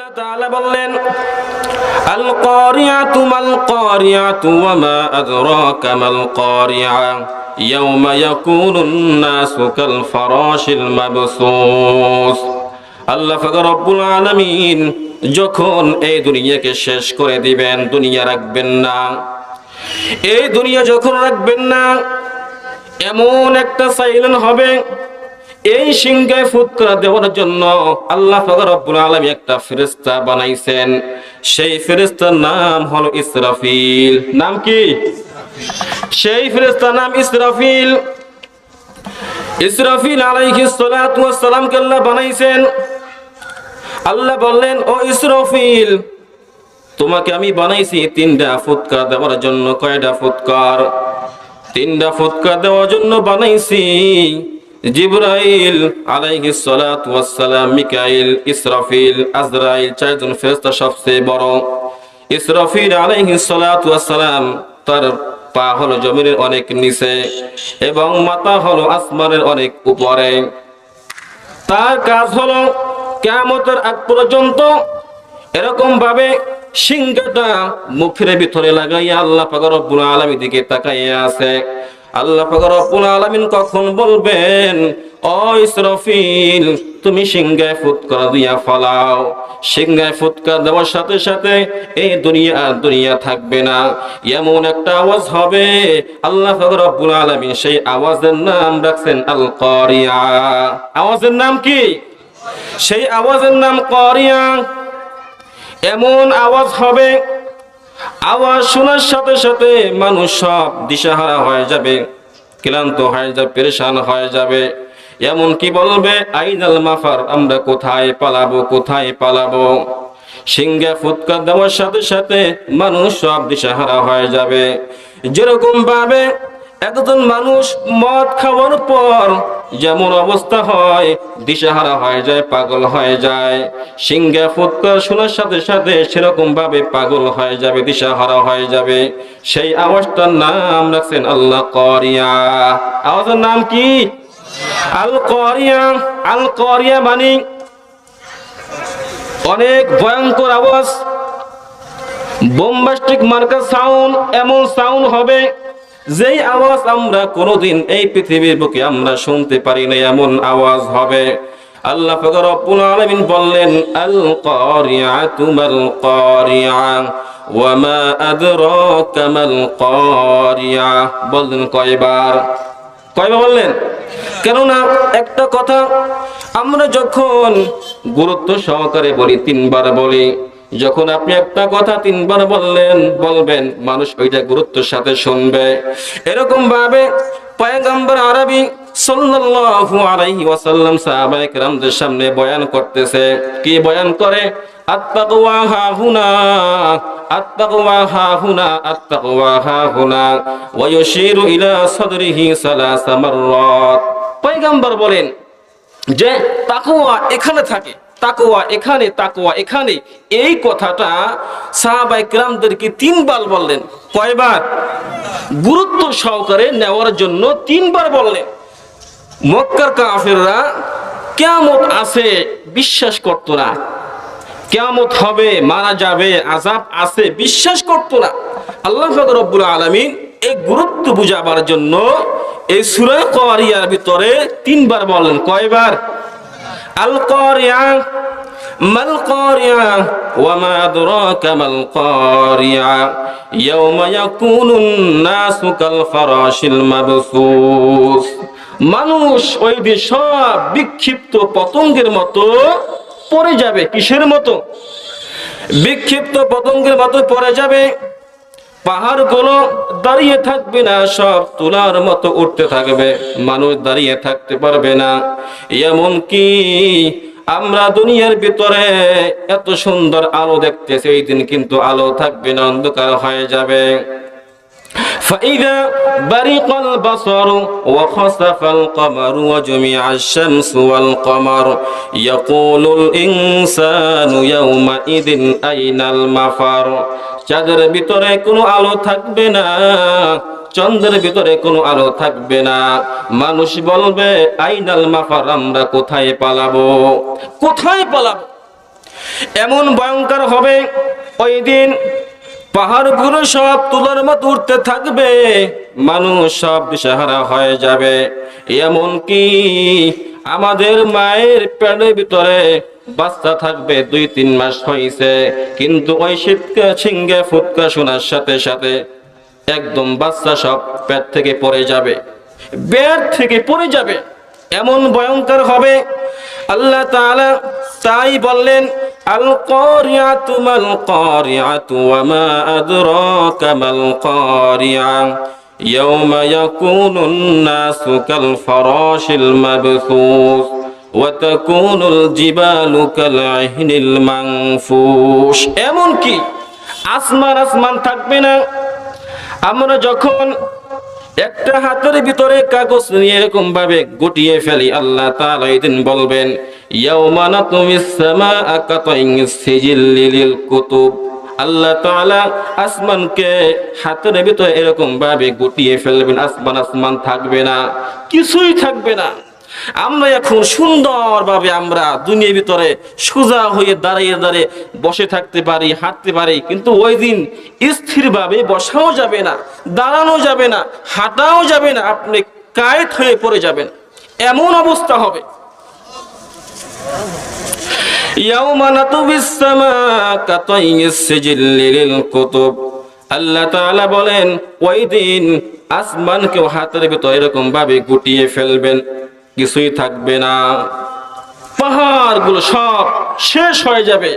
আল্লাহ তাআলা বললেন আল কারিয়াতু মাল কারিয়াতু ওয়া মা আদরাকা মাল কারিয়া ইয়াওমা ইয়াকুনুন নাসু কাল ফারাশিল মাবসুস। আল্লাহ পাক রব্বুল আলামিন যখন এই দুনিয়াকে শেষ করে দিবেন, দুনিয়া রাখবেন না, এই দুনিয়া যখন রাখবেন না, এমন একটা সাইলেন হবে, এই সিংহায় ফুৎকার দেওয়ার জন্য আল্লাহ পাক রব্বুল আলামিন একটা ফেরেশতা বানাইছেন। সেই ফেরেশতার নাম হলো ইসরাফিল। নাম কি? সেই ফেরেশতার নাম ইসরাফিল। ইসরাফিল আলাইহিস সালাতু ওয়াস সালামকে আল্লাহ বানাইছেন। আল্লাহ বললেন, ও ইসরাফিল, তোমাকে আমি বানাইছি তিনটা ফুৎকার দেওয়ার জন্য। কয়টা ফুৎকার? তিনটা ফুৎকার দেওয়ার জন্য বানাইছি। জিবরাইল আলাইহিস সালাতু ওয়াস সালাম, মিকাইল, ইসরাফিল, আজরাইল, চারজন ফেরেশতা সবচেয়ে বড়। ইসরাফিল আলাইহিস সালাতু ওয়াস সালাম, তার পা হলো জমিনের অনেক নিচে এবং মাথা হলো আসমানের অনেক উপরে। তার কাজ হলো কিয়ামতের আগ পর্যন্ত এরকম ভাবে সিংহটা মুখের ভিতরে লাগাইয়া আল্লাহ পাক রব্বুল আলামিন দিকে তাকাইয়া আছে। আল্লাহ পাক রব্বুল আলামিন কখন বলবেন, ও ইসরাফিল, তুমি সিংহায় ফুৎকার দিয়া ফলাও। সিংহায় ফুৎকার দেওয়ার সাথে সাথে এই দুনিয়া থাকবে না, এমন একটা আওয়াজ হবে। আল্লাহ পাক রব্বুল আলামিন সেই আওয়াজের নাম রাখছেন আল কারিয়া। আওয়াজের নাম কি? সেই আওয়াজের নাম কারিয়া। এমন আওয়াজ হবে, আওয়াজ শোনার সাথে সাথে মানুষ সব দিশাহারা হয়ে যাবে, ক্লান্ত হয়ে যাবে, পেরেশান হয়ে যাবে। এমন কি বলবে, আইনাল মাফার, আমরা কোথায় পালাবো, কোথায় পালাবো। সিংহে ফুৎকার দেওয়ার সাথে সাথে মানুষ সব দিশাহারা হয়ে যাবে। যেরকম ভাবে একজন মানুষ মদ খাওয়ার পর যেমন অবস্থা হয়, দিশাহারা হয়ে যায়, পাগল হয়ে যায়, সিংহে ফুৎকার শোনার সাথে সাথে সেরকম ভাবে পাগল হয়ে যাবে, দিশাহারা হয়ে যাবে। সেই আওয়াজটার নাম রাখছেন আল্লাহ কারিয়া। আওয়াজের নাম কি? আল কারিয়া। আল কারিয়া মানে অনেক ভয়ঙ্কর আওয়াজ, বোম্বাস্টিক মার্কা সাউন্ড। এমন সাউন্ড হবে যেই আওয়াজ আমরা কোনোদিন এই পৃথিবীর বুকে আমরা শুনতে পারি না, এমন আওয়াজ হবে। আল্লাহ পাক রব্বুল আলামিন বললেন, আল কারিয়াতু মাল কারিয়া ওয়া মা আদরাকা মাল কারিয়া। বললেন কয়বার? কয়বার বললেন? কেননা একটা কথা আমরা যখন গুরুত্ব সহকারে বলি, তিনবার বলি। যখন আপনি একটা কথা তিনবার বলবেন, মানুষ ওইটা গুরুত্বের সাথে শুনবে। এরকম ভাবে পয়গম্বর আরবি সাল্লাল্লাহু আলাইহি ওয়াসাল্লাম সাহাবায়ে কেরামদের সামনে বয়ান করতেছে। কি বয়ান করে? আত্তাকওয়া হাহুনা, আত্তাকওয়া হাহুনা, আত্তাকওয়া হাহুনা, ওয়া ইউশিরু ইলা সাদরিহি সালাসা মাররাত। পয়গম্বর বলেন যে তাকওয়া এখানে থাকে, তাকওয়া এখানে, তাকওয়া এখানে। এই কথাটা সাহাবায়ে কেরামদেরকে তিনবার বললেন। কয়বার? গুরুত্ব সহকারে নেওয়ার জন্য তিনবার বললেন। মক্কার কাফেররা কিয়ামত আছে বিশ্বাস করত না, কিয়ামত হবে, মারা যাবে, আযাব আছে বিশ্বাস করত না। আল্লাহ পাক রব্বুল আলামিন এই গুরুত্ব বুঝাবার জন্য এই সূরা কারিয়ার ভিতরে তিনবার বললেন। কয়বার? আল কারিয়া, মাল কারিয়া ওয়া মা আদরাকা মাল কারিয়া ইয়াওমা ইয়াকুনুন নাসু কাল ফারাশিল মাবসুস। মানুষ ওই দিন সব বিক্ষিপ্ত পতঙ্গের মতো পড়ে যাবে। কিসের মতো? বিক্ষিপ্ত পতঙ্গের মতো পড়ে যাবে। পাহাড়গুলো দাঁড়িয়ে থাকবে না, সব তুলার মতো উঠতে থাকবে, মানুষ দাঁড়িয়ে থাকতে পারবে না। এমন কি আমরা দুনিয়ার ভিতরে এত সুন্দর আলো দেখতেছি, এই দিন কিন্তু আলো থাকবে না, অন্ধকার হয়ে যাবে। فإذا برق البصر وخسف القمر وجمع الشمس والقمر يقول الإنسان يومئذ أين المفر। চাঁদের ভিতরে কোনো আলো থাকবে না, চন্দ্রের ভিতরে কোনো আলো থাকবে না। মানুষ বলবে, আইনাল মাফার, আমরা কোথায় পালাবো, কোথায় পালাবো। এমন ভয়ঙ্কর হবে ওই দিন পাহাড়গুলো সব তুলার মতো উঠতে থাকবে, মানুষ সব দিশাহারা হয়ে যাবে। এমন কি আমাদের মায়ের পেটের ভিতরে বাচ্চা থাকবে 2-3 মাস হয়েছে, কিন্তু ওই শীতকা ছিঙ্গে ফুৎকা শোনার সাথে সাথে একদম বাচ্চা সব পেট থেকে পড়ে যাবে, পেট থেকে পড়ে যাবে। এমন ভয়ঙ্কর হবে। আল্লাহ তাআলা তাই বললেন, আল কারিয়াতু মাল কারিয়াতু ওয়া মা আদরাকা মাল কারিয়া ইয়াওমা ইয়াকুনুন নাসু কাল ফারাশিল মাবথুস ওয়া তাকুনুল জিবালু কাল আহিনিল মানফুশ। এমন কি আসমান থাকবে না। আমরা যখন একটা হাতের ভিতরে কাগজ নিয়ে এরকম ভাবে গুটিয়ে ফেলি, আল্লাহ তাআলা এদিন বলবেন, ইয়াউমা নাতুমিস সামাআ কাতাইস সিজিল্লি লিল কুতুব। আল্লাহ তাআলা আসমানকে হাতের ভিতরে এরকম ভাবে গুটিয়ে ফেলবেন, আসমান থাকবে না, কিছুই থাকবে না। আমরা এখন সুন্দরভাবে আমরা দুনিয়ার ভিতরে সোজা হয়ে দাঁড়িয়ে দাঁড়িয়ে বসে থাকতে পারি, হাঁটতে পারি, কিন্তু ওই দিন স্থিরভাবে বসাও যাবে না, দাঁড়ানো যাবে না, হাঁটাও যাবে না, আপনি কায়েত হয়ে পড়ে যাবেন, এমন অবস্থা হবে। ইয়াউমা নাতুবিস সামাআ কাতাইস সিজিল্লি লিল কুতুব। আল্লাহ তাআলা বলেন, ওই দিন আসমানকে হাতের ভিতরে এরকম ভাবে গুটিয়ে ফেলবেন, কিছুই থাকবে না। পাহাড়গুলো সব শেষ হয়ে যাবে,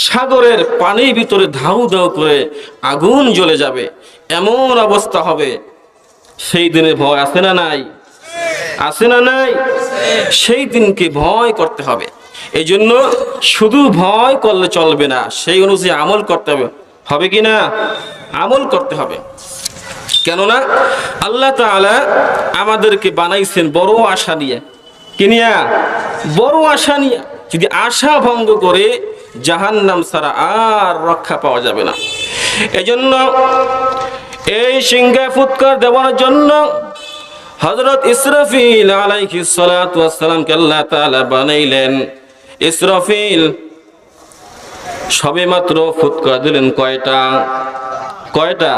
সাগরের পানির ভিতরে ধাউ ধাউ করে আগুন জ্বলে যাবে, এমন অবস্থা হবে। সেই দিনে ভয় আছে না নাই? আছে না নাই? সেই দিনকে ভয় করতে হবে। এই জন্য শুধু ভয় করলে চলবে না, সেই অনুযায়ী আমল করতে হবে। হবে কি না? আমল করতে হবে। কেননা আল্লাহ তাআলা আমাদেরকে বানাইছেন বড় আশা নিয়ে। কি নিয়ে? বড় আশা নিয়ে। যদি আশা ভঙ্গ করে জাহান্নাম ছাড়া আর রক্ষা পাওয়া যাবে না। এজন্য এই সিংহে ফুৎকার দেওয়ার জন্য হযরত ইসরাফিল আলাইহিস সালাতু ওয়াস সালামকে আল্লাহ তাআলা বানাইলেন। ইসরাফিল সবেমাত্র ফুৎকার দিলেন কয়টা? কয়টা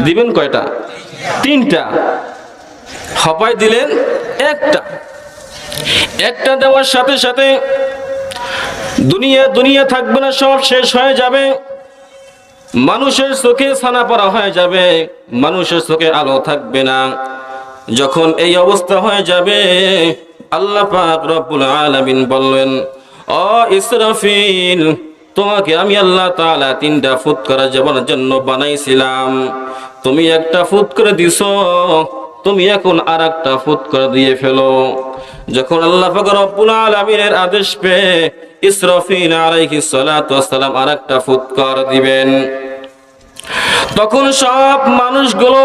দিবেন? কয়টা? 3টা। হপায় দিলেন একটা। একটা দেওয়ার সাথে সাথে দুনিয়া থাকবে না, সব শেষ হয়ে যাবে। মানুষের চোখে ছানা পড়া হয়ে যাবে, মানুষের চোখে আলো থাকবে না। যখন এই অবস্থা হয়ে যাবে, আল্লাহ পাক রব্বুল আলামিন বললেন, ও ইসরাফিল, তোমাকে আমি আল্লাহ তাআলা 3টা ফুৎকার দেওয়ার জন্য বানাইছিলাম, তুমি একটা ফুৎকার দিছো, তুমি এখন আরেকটা ফুৎকার দিয়ে ফেলো। যখন আল্লাহ পাক রব্বুল আলামিনের আদেশ পেয়ে ইসরাফিল আলাইহিস সালাতু ওয়াস সালাম আরেকটা ফুৎকার দিবেন, তখন সব মানুষগুলো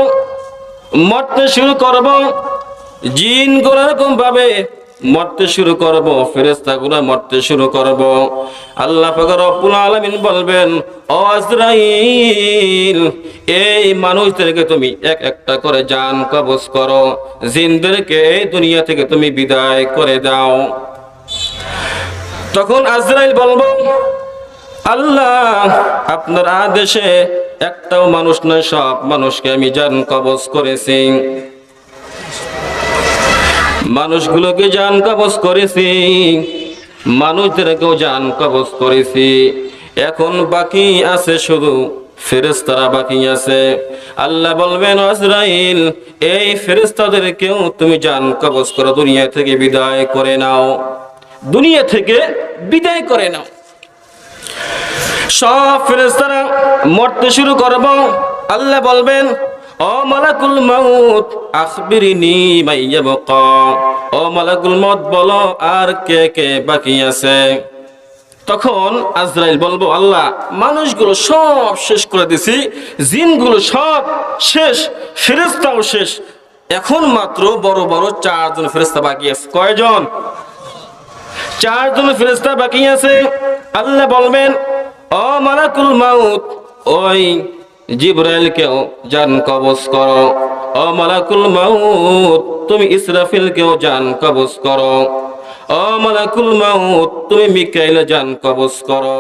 মরতে শুরু করব, জিনগুলো এরকম ভাবে মরতে শুরু করব, ফেরেশতাগুলো মরতে শুরু করব। আল্লাহ পাক রব্বুল আলামিন বলবেন, ও আজরাইল, এই মানুষদেরকে তুমি এক একটা করে জান কবজ করো, জিনদেরকে এই দুনিয়া থেকে তুমি বিদায় করে দাও। তখন আজরাইল বলবো, আল্লাহ, আপনার আদেশে একটাও মানুষ নয়, সব মানুষকে আমি জান কবজ করেছি, মানুষগুলোকে জান কবজ করেছি, মানুষদেরকেও জান কবজ করেছি, এখন বাকি আছে শুধু ফেরেশতারা বাকি আছে। আল্লাহ বলবেন, আজরাইল, এই ফেরেশতাদেরকেও তুমি জান কবজ করো, দুনিয়া থেকে বিদায় করে নাও, দুনিয়া থেকে বিদায় করে নাও। সব ফেরেশতারা মরতে শুরু করব। আল্লাহ বলবেন, ও মালাকুল মাউত, আখবিরিনি মাইয়াবকা, ও মালাকুল মউত, বলো আর কে কে বাকি আছে। তখন আজরাইল বলবো, আল্লাহ, মানুষগুলো সব শেষ করে দিছি, জিনগুলো সব শেষ, ফেরেশতাও শেষ, এখন মাত্র বড় বড় 4 জন ফেরেশতা বাকি আছে। কয়জন? 4 জন ফেরেশতা বাকি আছে। আল্লাহ বলবেন, ও মালাকুল মাউত, ওই জিবরাইলকেও জান কবজ করো, ও মালাকুল মাউত, তুমি ইসরাফিলকেও জান কবজ করো। ও মালাকুল মাউত তুমি মিকাইল জান কবজ করো।